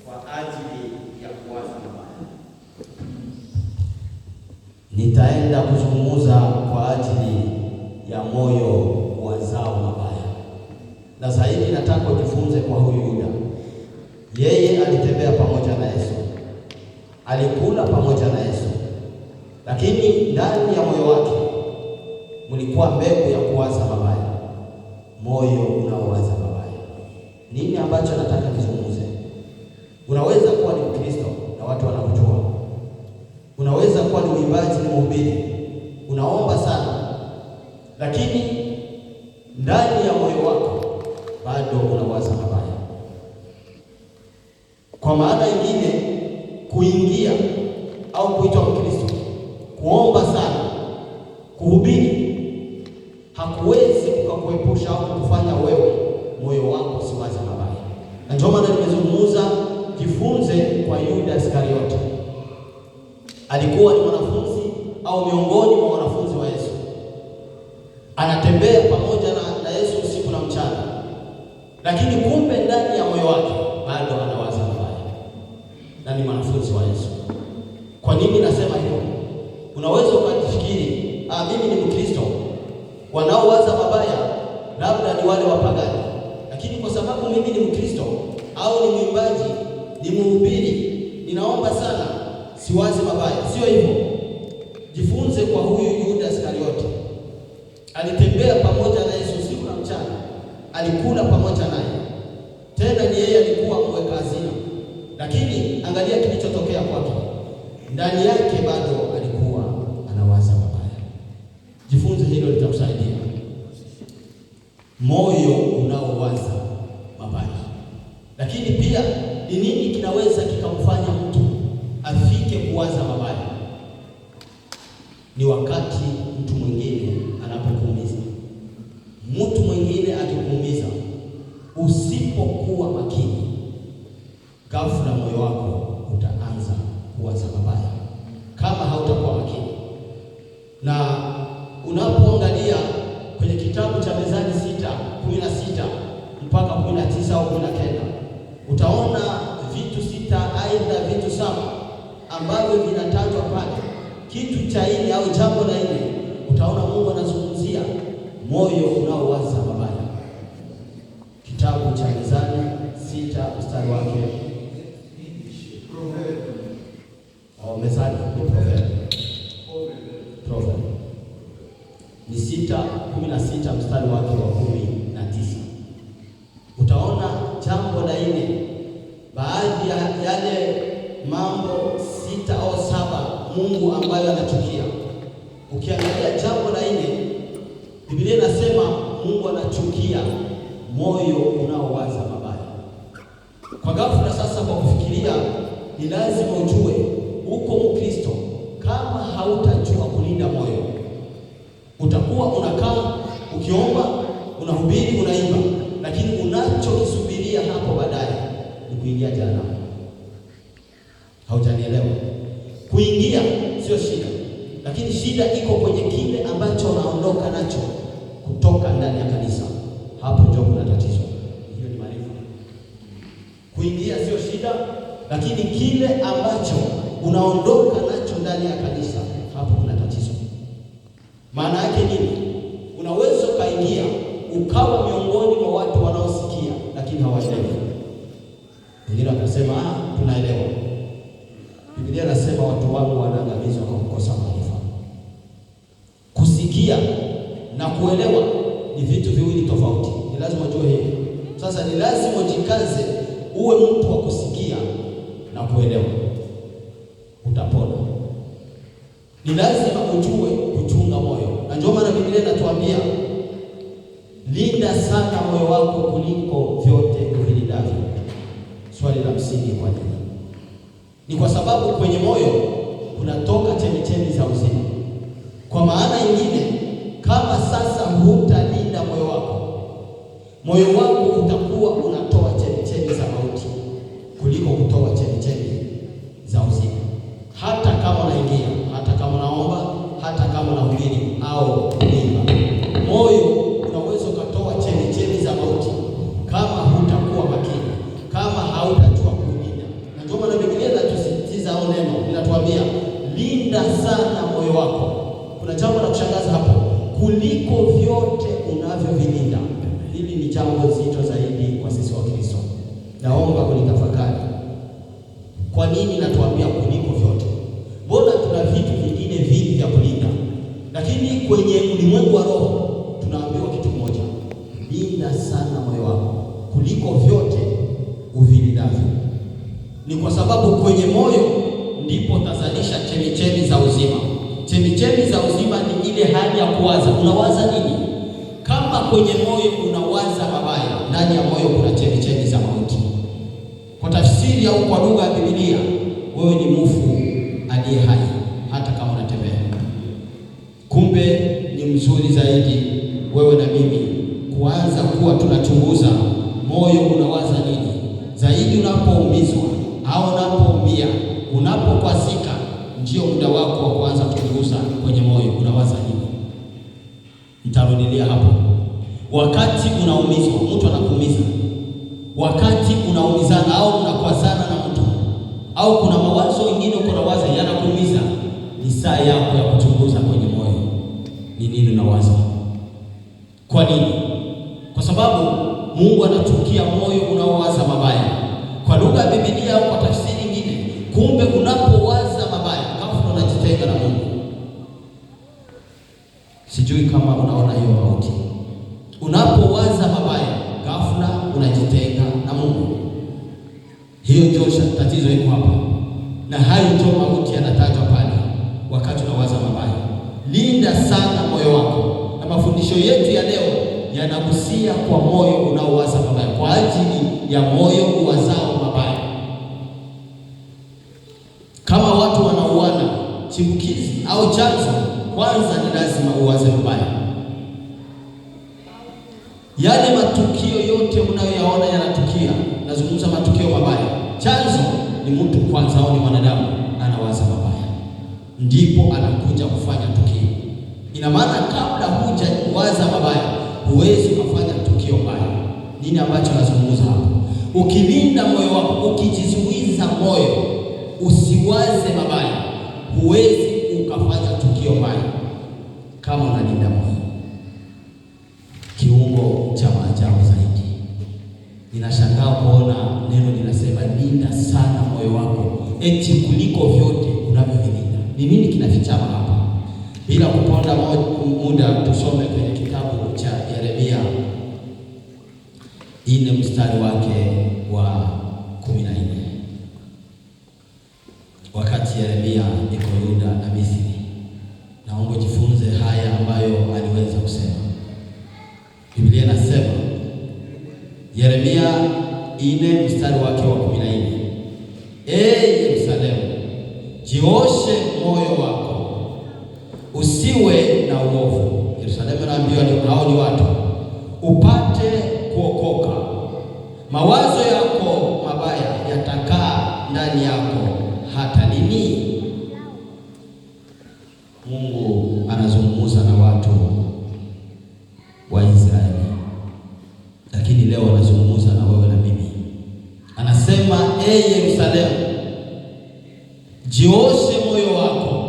kwa ajili ya kuwaza mabaya. Nitaenda kuzungumza kwa ajili ya moyo wazao mabaya. Na zaidi nataka ujifunze kwa huyu Yuda. Yeye alitembea pamoja na Yesu, alikula pamoja na Yesu, lakini ndani ya moyo wake mlikuwa mbegu ya kuwaza mabaya, moyo unaowaza mabaya. Nini ambacho nataka nizungumze? Unaweza kuwa ni Mkristo na watu wanakujua. Unaweza kuwa ni mwimbaji, ni mhubiri, unaomba sana, lakini ndani ya moyo wako bado unawaza mabaya. Kwa maana nyingine, kuingia au kuitwa Mkristo, kuomba sana, kuhubiri hakuwezi kukuepusha au kufanya wewe moyo wako usiwaze mabaya. Na ndio maana nimezungumza jifunze kwa Yuda Iskariote. Alikuwa ni mwanafunzi au miongoni mwa wanafunzi wa Yesu, anatembea pamoja na Yesu usiku na mchana, lakini kumbe ndani ya moyo wake bado anawaza mabaya, na ni mwanafunzi wa Yesu. Kwa nini nasema hivyo? Unaweza ukajifikiri mimi ni Mkristo, wanaowaza mabaya labda ni wale wapagani, lakini kwa sababu mimi ni Mkristo au ni mwimbaji, ni mhubiri, ninaomba sana, siwazi mabaya. Sio hivyo. Jifunze kwa huyu Yuda Iskariote. Alitembea pamoja na Yesu usiku na mchana, alikula pamoja naye, tena ni yeye alikuwa mweka hazina, lakini angalia kilichotokea kwake. Ndani yake bado alikuwa anawaza mabaya. Jifunze hilo, litakusaidia. Moyo unaowaza mabaya. Lakini pia ni nini kinaweza kikamfanya mtu afike kuwaza mabaya? Ni wakati mtu mwingine anapokuumiza. Mtu mwingine akikuumiza, usipokuwa makini, ghafla moyo wako utaanza kuwaza mabaya kama hautakuwa makini. Na unapoangalia kwenye kitabu cha Mezali 6:16 mpaka 19 au 19, utaona vitu 6 aidha vitu 7 ambavyo vinatajwa pale. Kitu cha nne au jambo la nne, utaona Mungu anazungumzia moyo unaowaza mabaya. Kitabu cha Mezali 6 mstari wake Mezali ni 6:16 mstari wake wa 19. Utaona jambo la nne, baadhi ya yale mambo 6 au 7 Mungu ambayo anachukia. Ukiangalia jambo la nne, Biblia inasema Mungu anachukia moyo unaowaza mabaya. Kwa ghafla sasa, kwa kufikiria, ni lazima ujue uko Mkristo. Kama hautajua kulinda moyo, utakuwa unakaa ukiomba, unahubiri, unaimba, lakini unachokisubiria hapo baadaye ni kuingia jehanamu. Haujanielewa? Kuingia sio shida, lakini shida iko kwenye kile ambacho unaondoka nacho kutoka ndani ya kanisa. Hapo ndio kuna tatizo. Hiyo ni maarifa. Kuingia sio shida, lakini kile ambacho unaondoka nacho ndani ya kanisa, hapo kuna tatizo. Maana yake nini? Unaweza ukaingia ukawa miongoni mwa watu wanaosikia lakini hawaelewi. Wengine wakasema tunaelewa. Biblia inasema watu wangu wanaangamizwa kwa kukosa maarifa. Kusikia na kuelewa ni vitu viwili tofauti. Ni lazima ujue hiyo. Sasa ni lazima ujikaze uwe mtu wa kusikia na kuelewa, utapona. Ni lazima ujue kuchunga moyo. Na ndio maana Biblia inatuambia linda sana moyo wako kuliko vyote uvilindavyo. Swali la msingi kwa nini? Ni kwa sababu kwenye moyo kunatoka chemchemi za uzima. Kwa maana nyingine, kama sasa hutalinda moyo wako utakuwa unatoa chemchemi za mauti kuliko kutoa chemchemi za uzima. Hata kama unaingia, hata kama unaomba, hata kama unahubiri au kuimba, moyo unaweza ukatoa chemchemi za mauti kama hutakuwa makini, kama hautajua kulinda. Na ndio maana Biblia inatusisitiza au neno linatuambia linda sana moyo wako. Kuna jambo la kushangaza hapo, kuliko vyote unavyovilinda. Hili ni jambo zito zaidi kwa sisi wa Kristo. Naomba kulitafakari. Kwa nini natuambia kuliko vyote? Mbona tuna vitu vingine vingi vya kulinda, lakini kwenye ulimwengu wa roho tunaambiwa kitu kimoja: linda sana moyo wako kuliko vyote uvilindavyo. Ni kwa sababu kwenye moyo ndipo utazalisha chemichemi za uzima. Chemichemi za uzima ni ile hali ya kuwaza. Unawaza nini? Kama kwenye moyo unawaza mabaya, ndani ya moyo kuna chemichemi za mauti. Kwa tafsiri au kwa lugha ya Biblia, wewe ni mfu aliye hai hata kama unatembea. Kumbe ni mzuri zaidi wewe na mimi kuanza kuwa tunachunguza moyo unawaza nini. Zaidi unapoumizwa au unapoumia, unapokwazika, ndio muda wako wa kuanza kuchunguza kwenye moyo unawaza nini. Nitarudia hapo. Wakati unaumizwa, mtu anakuumiza, wakati unaumizana au unakwazana na mtu, au kuna mawazo mengine uko nawaza yanakuumiza, ni saa yako ya kuchunguza kwenye moyo ni nini unawaza. Kwa nini? Kwa sababu Mungu anachukia moyo unaowaza mabaya. Kwa lugha ya Biblia au kwa tafsiri nyingine, kumbe unapowaza mabaya kama unajitenga na Mungu. Sijui kama unaona hiyo mauti. Unapowaza mabaya, ghafla unajitenga na Mungu. Hiyo ndio tatizo liko hapa. Na hayo ndio mauti yanatajwa pale wakati unawaza mabaya. Linda sana moyo wako. Na mafundisho yetu ya leo yanagusia kwa moyo unaowaza mabaya, kwa ajili ya moyo uwazao mabaya. Kama watu wanauana, chipukizi au chanzo, kwanza ni lazima uwaze mabaya. Yale matukio yote mnayoyaona yanatukia, nazungumza matukio mabaya, chanzo ni mtu kwanza au ni mwanadamu anawaza mabaya, ndipo anakuja kufanya tukio. Ina maana kabla huja kuwaza mabaya, huwezi kufanya tukio baya. Nini ambacho nazungumza hapo? Ukilinda moyo wako, ukijizuiza moyo usiwaze mabaya, huwezi ukafanya tukio baya kama unalinda moyo. Kiungo cha maajabu zaidi, ninashangaa kuona neno linasema linda sana moyo wako, eti kuliko vyote unavyovilinda. Ni nini kinafichama hapa? Bila kuponda muda, tusome kwenye kitabu cha Yeremia 4 mstari wake wa 14. Wakati Yeremia yuko Yuda na Misri, naomba jifunze haya ambayo aliweza kusema. Biblia inasema, Yeremia 4 mstari wake wa 14, Yerusalemu, jioshe moyo wako, usiwe na uovu. Yerusalemu anaambiwa hao ni watu, upate kuokoka. Mawazo yako mabaya yatakaa ndani yako hata lini? Mungu anazungumza na watu wa Israeli, lakini leo anazungumza na wewe na mimi. Anasema, Yerusalemu, jioshe moyo wako,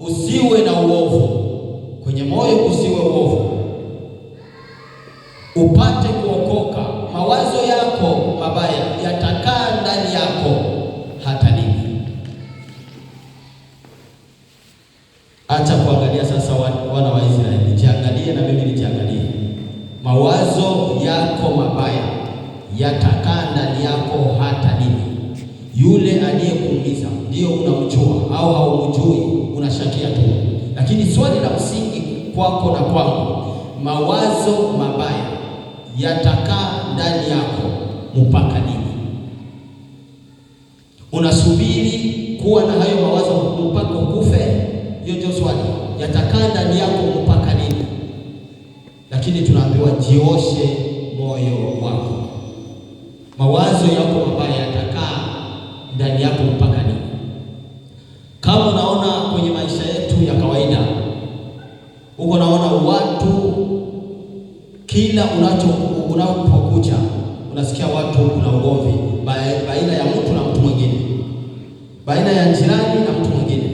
usiwe na uovu. Kwenye moyo usiwe uovu, upate kuokoka. Mawazo yako mabaya yatakaa ndani yako hata lini? Acha kuangalia sasa wana wa Israeli, jiangalie na mimi nijiangalie. Mawazo yako mabaya yatakaa ndani yako hata lini? Yule aliyekuumiza ndio unamjua au haumjui, unashakia tu. Lakini swali la msingi kwako na kwangu, mawazo mabaya yatakaa ndani yako mpaka lini? Unasubiri kuwa na hayo mawazo mpaka ukufe? Hiyo ndio swali. Yatakaa ndani yako mpaka lini? Lakini tunaambiwa jioshe moyo wako. Mawazo yako mabaya yatakaa ndani yako mpaka lini? Kama unaona kwenye maisha yetu ya kawaida, uko naona watu kila unapokuja unasikia watu kuna ugomvi baina ya jirani na mtu mwingine,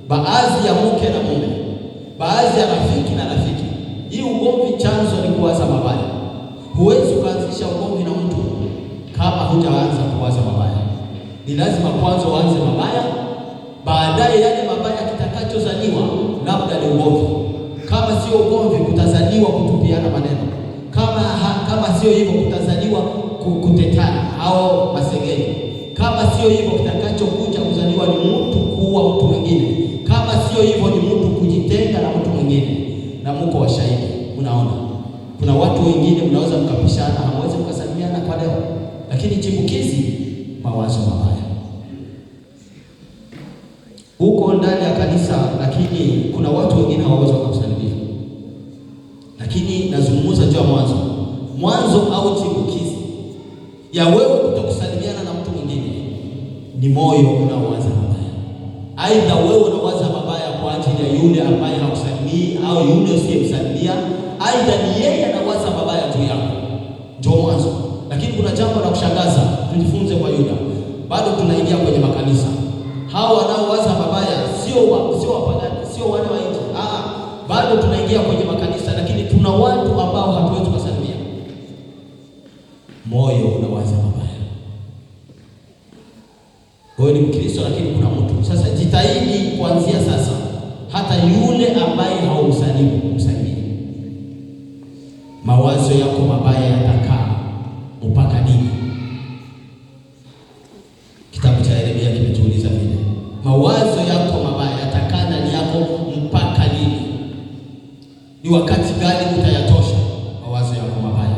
baadhi ya mke na mume, baadhi ya rafiki na rafiki. Hii ugomvi chanzo ni kuwaza mabaya. Huwezi kuanzisha ugomvi na mtu kama hujaanza kuwaza mabaya. Ni lazima kwanza uanze mabaya, baadaye yale mabaya kitakachozaliwa labda ni ugomvi. Kama sio ugomvi, kutazaliwa kutupiana maneno. Kama sio hivyo, kutazaliwa kutetana au masengenyo. Kama sio hivyo, kitakachokuja kuzaliwa ni mtu kuua mtu mwingine. Kama sio hivyo, ni mtu kujitenga na mtu mwingine. Na mko washahidi, unaona kuna watu wengine mnaweza mkapishana, hamwezi mkasalimiana kwa leo, lakini chimbukizi mawazo mabaya huko ndani ya kanisa. Lakini kuna watu wengine hawawezi kukusalimia, lakini nazungumza juu ya mwanzo au chimbukizi ya wewe kutokusalimiana na mtu mwingine ni moyo unaowaza mabaya. Aidha wewe unawaza mabaya kwa ajili ya yule ambaye hakusalimii au yule usiyemsalimia, aidha ni yeye anawaza mabaya juu yako. Ndio mwanzo. Lakini kuna jambo la kushangaza, tujifunze kwa Yuda. Bado tunaingia kwenye makanisa. Hao wanaowaza mabaya sio wapagani, sio wale wa nje. Bado tunaingia kwenye makanisa, lakini tuna watu ambao hatuwezi kusalimia. Moyo unawaza mabaya. Wewe ni Mkristo, lakini kuna mtu. Sasa jitahidi kuanzia sasa, hata yule ambaye haumsalimu umsalimie. Mawazo yako mabaya yatakaa mpaka lini? Kitabu cha Yeremia kimetuuliza vile. Mawazo yako mabaya yatakaa ndani yako mpaka lini? Ni wakati gani utayatosha mawazo yako mabaya?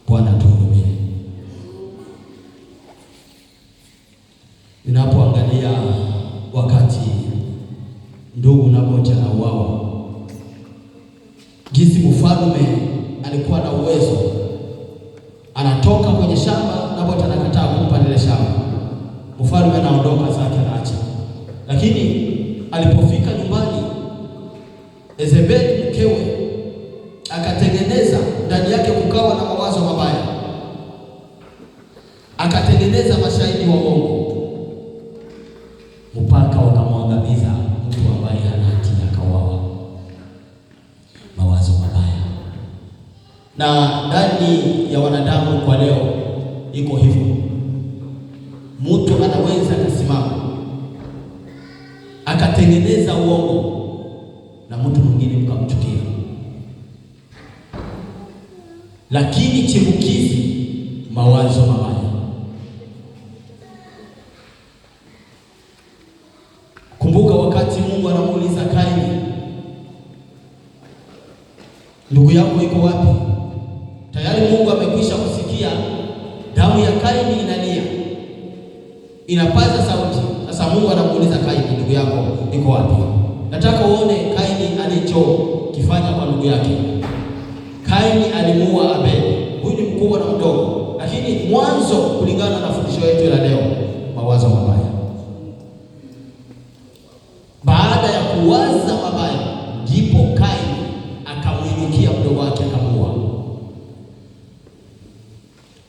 Bwana tuhurumie. Ninapoangalia wakati ndugu Naboti anauawa, jinsi mfalme alikuwa na uwezo, anatoka kwenye shamba, Naboti anakataa kumpa lile shamba, mfalme anaondoka zake, anaacha. Lakini alipofika nyumbani, Yezebeli mkewe akatengeneza ndani yake kukawa na mawazo mabaya, akatengeneza mashahidi wa uongo, mpaka wakamwangamiza mtu ambaye hana hatia, akauawa. Mawazo mabaya. Na ndani ya wanadamu kwa leo iko hivyo. Mtu anaweza kusimama akatengeneza uongo na mtu mwingine mkamchukia, lakini chimbukizi mawazo mabaya. Kumbuka wakati Mungu anamuuliza Kaini, ndugu yako iko wapi? Tayari Mungu amekwisha kusikia damu ya Kaini inalia, inapaza sauti. Sasa Mungu anamuuliza Kaini, ndugu yako iko wapi? Nataka uone Kaini alichokifanya kwa ndugu yake. Kaini alimuua Abeli. Huyu ni mkubwa na mdogo, lakini mwanzo, kulingana na fundisho letu la leo, mawazo mabaya. Baada ya kuwaza mabaya, ndipo Kaini akamwinukia mdogo wake akamuua.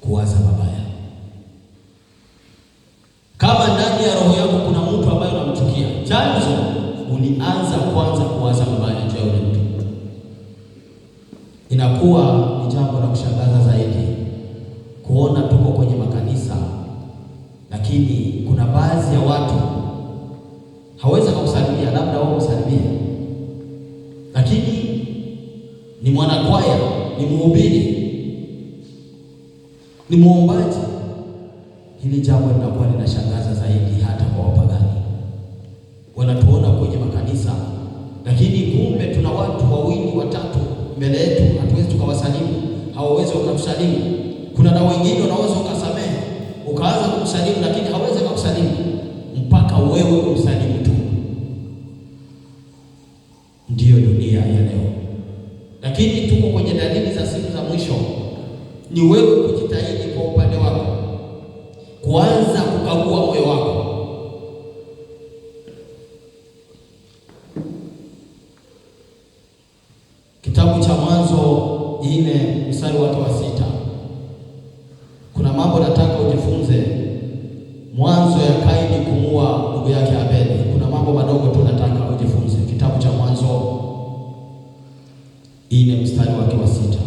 Kuwaza mabaya. Kama ndani ya roho yako kuna mtu ambaye unamchukia, chanzo ulianza kwanza kuwaza mabaya juu ya yule mtu. Inakuwa ni jambo la kushangaza zaidi kuona tuko kwenye makanisa, lakini kuna baadhi ya watu hawezi kukusalimia, labda wao kusalimia, lakini ni mwanakwaya, ni mhubiri, ni muombaji. Hili jambo linakuwa linashangaza zaidi hata kwa wapagani. Wanatuona kwenye makanisa, lakini kumbe tuna watu wawili watatu mbele yetu, hatuwezi tukawasalimu, hawawezi wakatusalimu. Kuna na wengine unaweza ukasamehe, ukaanza kumsalimu, lakini hawezi kukusalimu mpaka wewe umsalimu tu. Ndiyo dunia ya leo. Lakini tuko kwenye dalili za siku za mwisho. Ni wewe kujitahidi kwa upande wako, kuanza kukagua moyo wako. Kitabu cha Mwanzo 4 mstari wake wa 6. Kuna mambo nataka ujifunze ndugu yake Abeli. Kuna mambo madogo tu nataka ujifunze. Kitabu cha Mwanzo 4 mstari wake wa 6.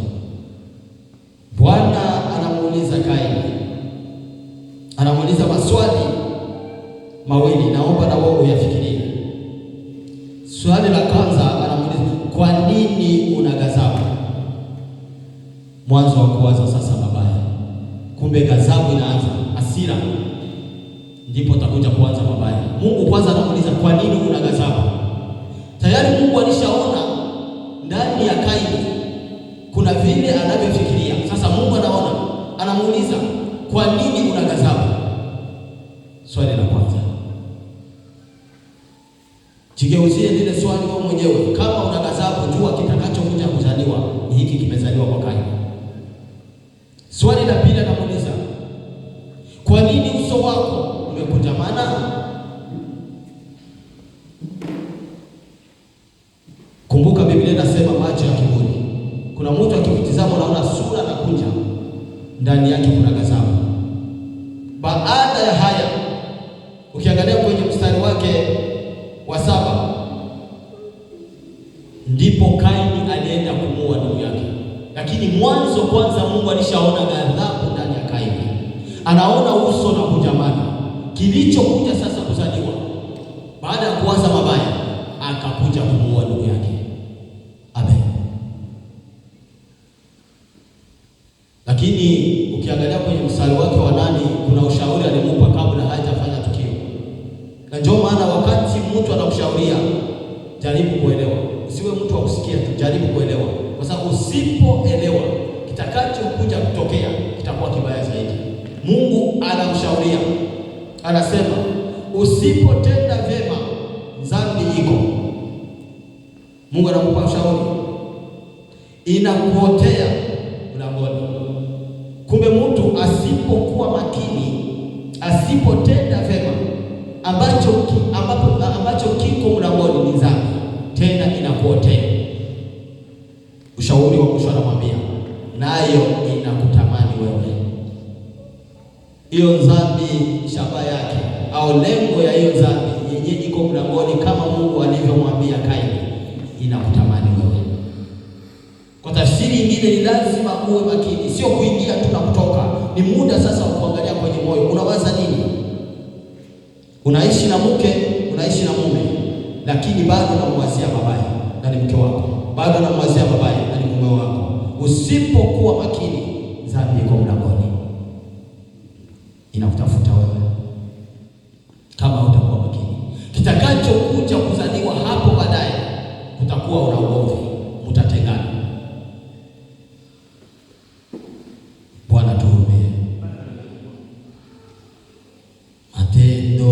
Bwana anamuuliza Kaini, anamuuliza maswali mawili, naomba na wewe uyafikirie. Swali la kwanza anamuuliza, kwa nini una ghadhabu? Mwanzo wa kuwaza sasa mabaya. Kumbe ghadhabu inaanza, hasira ndipo utakuja kuanza mabaya. Mungu kwanza anamuuliza kwa nini una ghadhabu. Tayari Mungu alishaona ndani ya Kaini kuna vile anavyofikiria. Sasa Mungu anaona, anamuuliza kwa nini una ghadhabu? Swali la kwanza. Jigeuzie lile swali wewe mwenyewe. Kama una ghadhabu, jua kitakachokuja kuzaliwa ni hiki kimezaliwa kwa Kaini. Swali la pili anamuuliza, kwa nini uso wako umekunjamana? Kumbuka Biblia inasema macho ya kiburi. Kuna mtu akikutizama unaona sura na kunja, ndani yake kuna ghadhabu. Baada ya haya, ukiangalia kwenye mstari wake wa 7, ndipo Kaini alienda kumuua ndugu yake. Lakini mwanzo kwanza Mungu alishaona ghadhabu ndani ya Kaini. Anaona uso na kunjamana. Kilichokuja sasa kuzaliwa baada ya kuanza mabaya, akakuja kumuua ndugu yake. Amen. Lakini ukiangalia kwenye mstari wake wa 8, kuna ushauri alimupa kabla hajafanya tukio. Na ndio maana wakati mtu anakushauria, jaribu kuelewa. Usiwe mtu wa kusikia tu, jaribu kuelewa. Kwa sababu usipoelewa, kitakachokuja kutokea kitakuwa kibaya zaidi. Mungu anamshauria. Anasema usipotenda vyema dhambi iko. Mungu anakupa ushauri, inakuotea mlangoni. Kumbe mtu asipokuwa makini, asipotenda vyema ambacho kiko mlangoni ni dhambi, tena inakuotea. Ushauri wa mwisho anamwambia, nayo inakutamani wewe. Hiyo dhambi shaba yake au lengo ya hiyo dhambi yenyewe iko mlangoni, kama Mungu alivyomwambia Kaini, inakutamani wewe. Kwa tafsiri nyingine, ni lazima uwe makini, sio kuingia tu na kutoka. Ni muda sasa wa kuangalia kwenye moyo, unawaza nini? Unaishi na mke, unaishi na mume, lakini bado unamwazia mabaya na ni mke wako, bado unamwazia mabaya na ni mume wako. Usipokuwa makini, dhambi iko mlangoni, inakutafuta wewe. Kama utakuwa makini, kitakachokuja kuzaliwa hapo baadaye, kutakuwa una ugomvi, mtatengana. Bwana tuhurumie. Matendo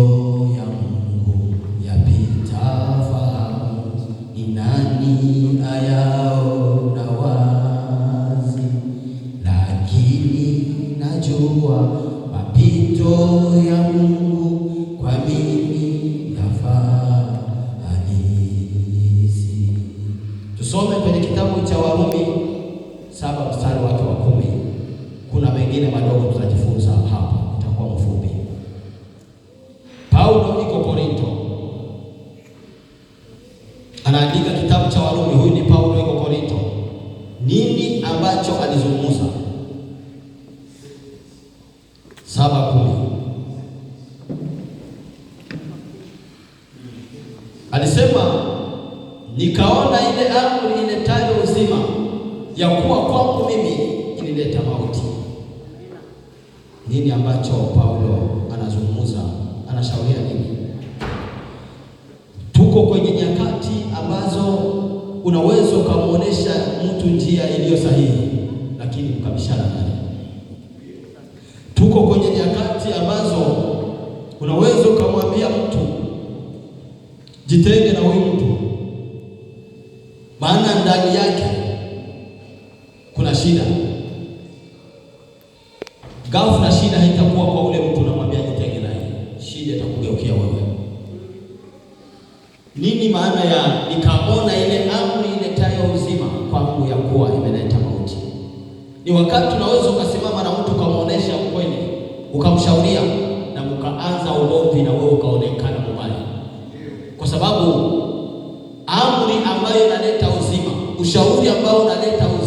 ya Mungu yapita fahamu, ni nani ayaona wazi? Lakini najua mapito ya Mungu kwa mimi yafaa halisi. Tusome kwenye kitabu cha Warumi 7 mstari wake wa 10. Kuna mengine madogo tutajifunza hapa, itakuwa mfupi. Paulo iko Korinto, anaandika kitabu cha Warumi. Huyu ni Paulo iko Korinto. Nini ambacho alizungumza? 7:10 alisema, nikaona ile amri iletayo uzima, ya kuwa kwangu mimi ilileta mauti. Nini ambacho Paulo anazungumza? Anashauria nini? Tuko kwenye nyakati ambazo unaweza ukamwonyesha mtu njia iliyo sahihi, lakini ukabishana naye. Tuko kwenye nyakati ambazo unaweza ukamwambia mtu jitenge na huyu mtu, maana ndani yake kuna shida. Ghafla shida haitakuwa kwa ule mtu unamwambia jitenge naye, shida itakugeukia wewe. Nini maana ya nikaona ile amri iletayo uzima kwangu ya kuwa imeleta mauti? Ni wakati unaweza ukasimama na mtu ukamwonyesha ukweli, ukamshauria na ukaanza ugomvi na wewe ukaonekana mbaya. sababu amri ambayo inaleta uzima, ushauri ambao unaleta uzima